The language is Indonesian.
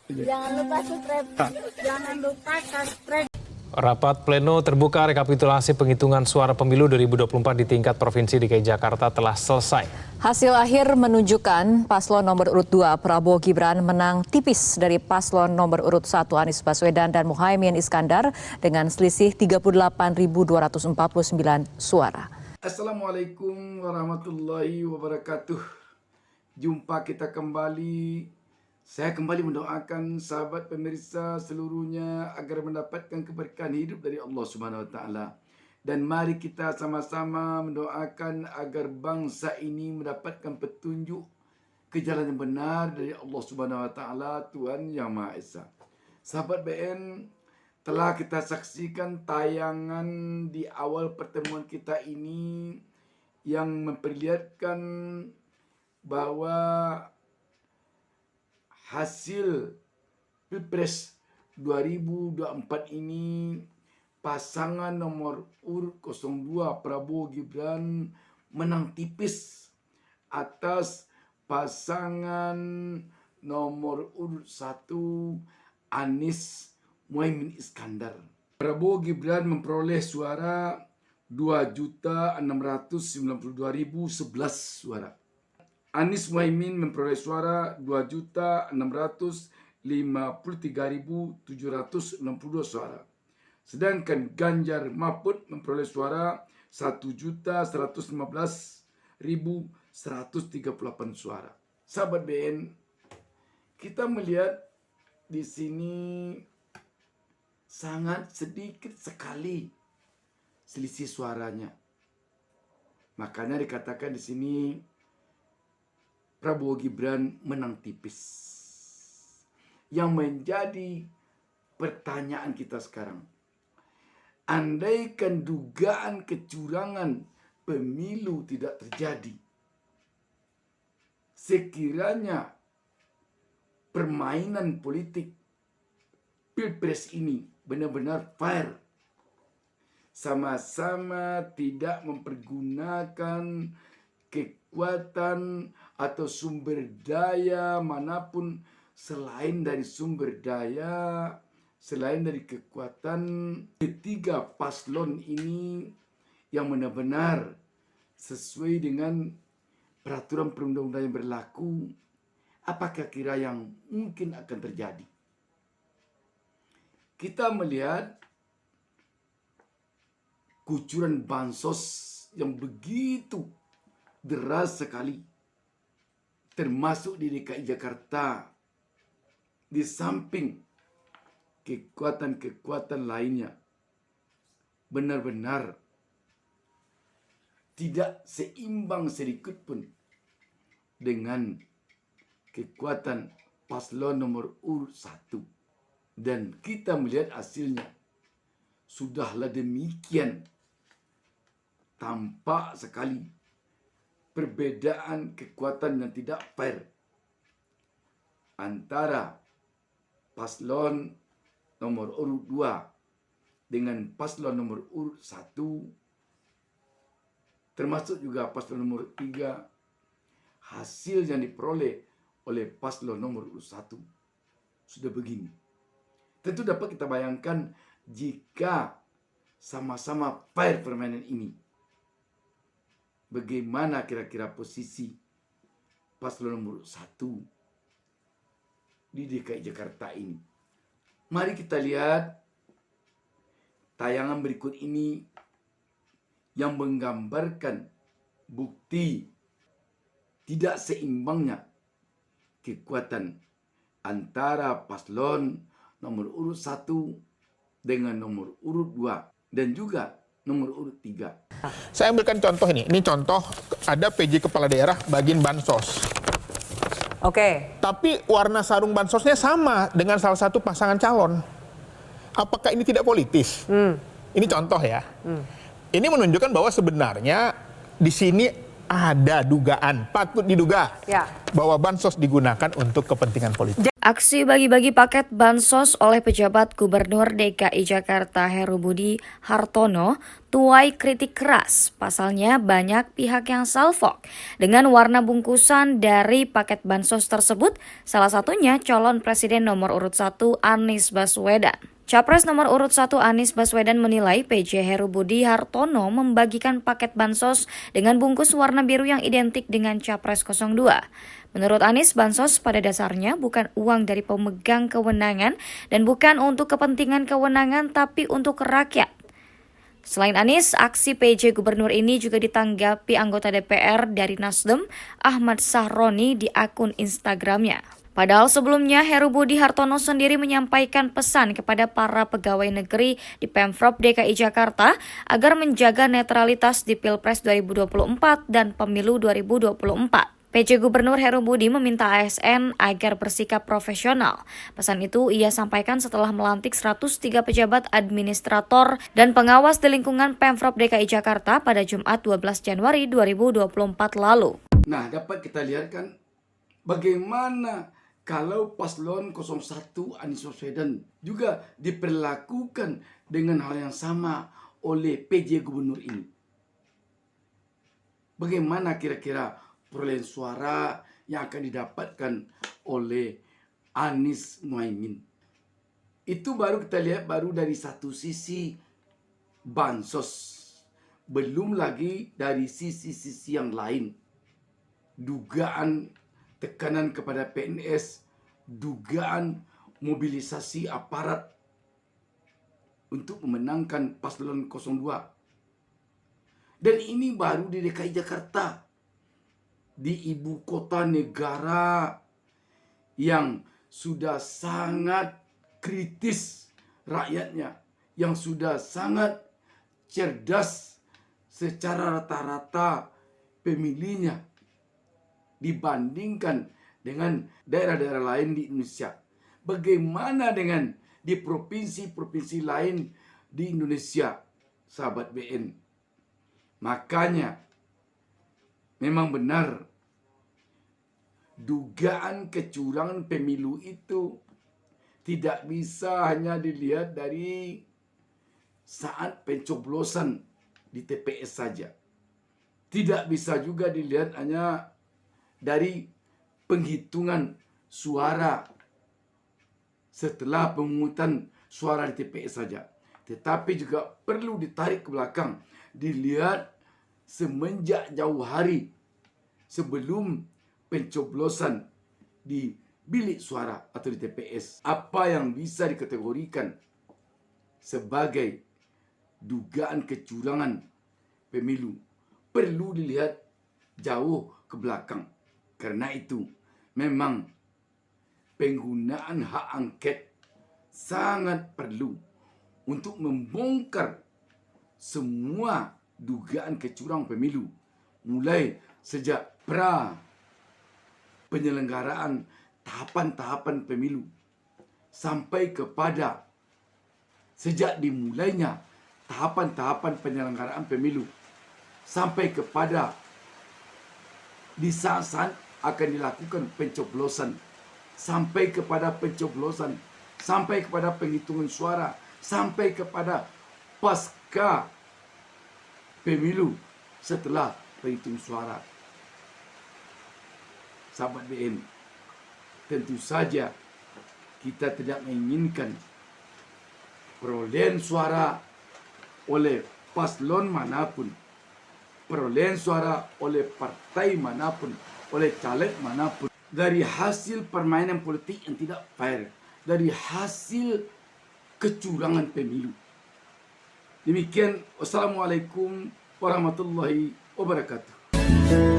Jangan lupa subscribe. Jangan lupa subscribe. Rapat pleno terbuka rekapitulasi penghitungan suara pemilu 2024 di tingkat Provinsi DKI Jakarta telah selesai. Hasil akhir menunjukkan paslon nomor urut 2 Prabowo Gibran menang tipis dari paslon nomor urut 1 Anies Baswedan dan Muhaimin Iskandar dengan selisih 38.249 suara. Assalamualaikum warahmatullahi wabarakatuh. Jumpa kita kembali. Saya kembali mendoakan sahabat pemirsa seluruhnya agar mendapatkan keberkahan hidup dari Allah Subhanahu wa taala. Dan mari kita sama-sama mendoakan agar bangsa ini mendapatkan petunjuk ke jalan yang benar dari Allah Subhanahu wa taala, Tuhan Yang Maha Esa. Sahabat BN, telah kita saksikan tayangan di awal pertemuan kita ini yang memperlihatkan bahwa hasil Pilpres 2024 ini pasangan nomor urut 02 Prabowo Gibran menang tipis atas pasangan nomor urut 1 Anies Muhaimin Iskandar. Prabowo Gibran memperoleh suara 2.692.011 suara. Anies Muhaimin memperoleh suara 2.653.762 suara. Sedangkan Ganjar Mahfud memperoleh suara 1.115.138 suara. Sahabat BN, kita melihat di sini sangat sedikit sekali selisih suaranya. Makanya dikatakan di sini Prabowo Gibran menang tipis. Yang menjadi pertanyaan kita sekarang, andaikan dugaan kecurangan pemilu tidak terjadi, sekiranya permainan politik Pilpres ini benar-benar fair, sama-sama tidak mempergunakan kekuatan atau sumber daya manapun selain dari kekuatan ketiga paslon ini yang benar-benar sesuai dengan peraturan perundang-undangan yang berlaku, apakah kira yang mungkin akan terjadi? Kita melihat kucuran bansos yang begitu deras sekali, termasuk di DKI Jakarta, di samping kekuatan-kekuatan lainnya, benar-benar tidak seimbang sedikit pun dengan kekuatan paslon nomor urut 1. Dan kita melihat hasilnya, sudahlah demikian, tampak sekali perbedaan kekuatan yang tidak fair antara paslon nomor urut 2 dengan paslon nomor urut 1, termasuk juga paslon nomor 3. Hasil yang diperoleh oleh paslon nomor urut 1 sudah begini. Tentu dapat kita bayangkan jika sama-sama fair permainan ini, bagaimana kira-kira posisi paslon nomor 1 di DKI Jakarta ini. Mari kita lihat tayangan berikut ini yang menggambarkan bukti tidak seimbangnya kekuatan antara paslon nomor urut 1 dengan nomor urut 2 dan juga nomor urut 3. Saya ambilkan contoh ini contoh ada PJ Kepala Daerah bagian bansos. Oke. Tapi warna sarung bansosnya sama dengan salah satu pasangan calon. Apakah ini tidak politis? Ini contoh ya. Ini menunjukkan bahwa sebenarnya di sini ada dugaan, patut diduga bahwa bansos digunakan untuk kepentingan politik. Aksi bagi-bagi paket bansos oleh pejabat Gubernur DKI Jakarta Heru Budi Hartono tuai kritik keras. Pasalnya banyak pihak yang salfok dengan warna bungkusan dari paket bansos tersebut, salah satunya calon presiden nomor urut 1 Anies Baswedan. Capres nomor urut 1 Anies Baswedan menilai PJ Heru Budi Hartono membagikan paket bansos dengan bungkus warna biru yang identik dengan Capres 02. Menurut Anies, bansos pada dasarnya bukan uang dari pemegang kewenangan dan bukan untuk kepentingan kewenangan tapi untuk rakyat. Selain Anies, aksi PJ Gubernur ini juga ditanggapi anggota DPR dari Nasdem, Ahmad Sahroni di akun Instagramnya. Padahal sebelumnya Heru Budi Hartono sendiri menyampaikan pesan kepada para pegawai negeri di Pemprov DKI Jakarta agar menjaga netralitas di Pilpres 2024 dan Pemilu 2024. PJ Gubernur Heru Budi meminta ASN agar bersikap profesional. Pesan itu ia sampaikan setelah melantik 103 pejabat administrator dan pengawas di lingkungan Pemprov DKI Jakarta pada Jumat 12 Januari 2024 lalu. Nah, dapat kita lihat kan bagaimana kalau paslon 01 Anies Baswedan juga diperlakukan dengan hal yang sama oleh PJ Gubernur ini. Bagaimana kira-kira perolehan suara yang akan didapatkan oleh Anies Muhaimin? Itu baru kita lihat baru dari satu sisi bansos. Belum lagi dari sisi-sisi yang lain. Dugaan tekanan kepada PNS, dugaan mobilisasi aparat untuk memenangkan paslon 02. Dan ini baru di DKI Jakarta, di ibu kota negara yang sudah sangat kritis rakyatnya, yang sudah sangat cerdas secara rata-rata pemilihnya dibandingkan dengan daerah-daerah lain di Indonesia. Bagaimana dengan di provinsi-provinsi lain di Indonesia, sahabat BN? Makanya memang benar dugaan kecurangan pemilu itu tidak bisa hanya dilihat dari saat pencoblosan di TPS saja. Tidak bisa juga dilihat hanya dari penghitungan suara setelah pemungutan suara di TPS saja. Tetapi juga perlu ditarik ke belakang, dilihat semenjak jauh hari sebelum pencoblosan di bilik suara atau di TPS. Apa yang bisa dikategorikan sebagai dugaan kecurangan pemilu perlu dilihat jauh ke belakang. Karena itu, memang penggunaan hak angket sangat perlu untuk membongkar semua dugaan kecurangan pemilu. Mulai sejak penyelenggaraan tahapan-tahapan pemilu sampai kepada sejak dimulainya tahapan-tahapan penyelenggaraan pemilu sampai kepada di saat akan dilakukan pencoblosan, sampai kepada pencoblosan, sampai kepada penghitungan suara, sampai kepada pasca pemilu setelah penghitungan suara. Sahabat BN, tentu saja kita tidak menginginkan perolehan suara oleh paslon manapun, perolehan suara oleh partai manapun, oleh caleg manapun, dari hasil permainan politik yang tidak fair, dari hasil kecurangan pemilu. Demikian, wassalamualaikum warahmatullahi wabarakatuh.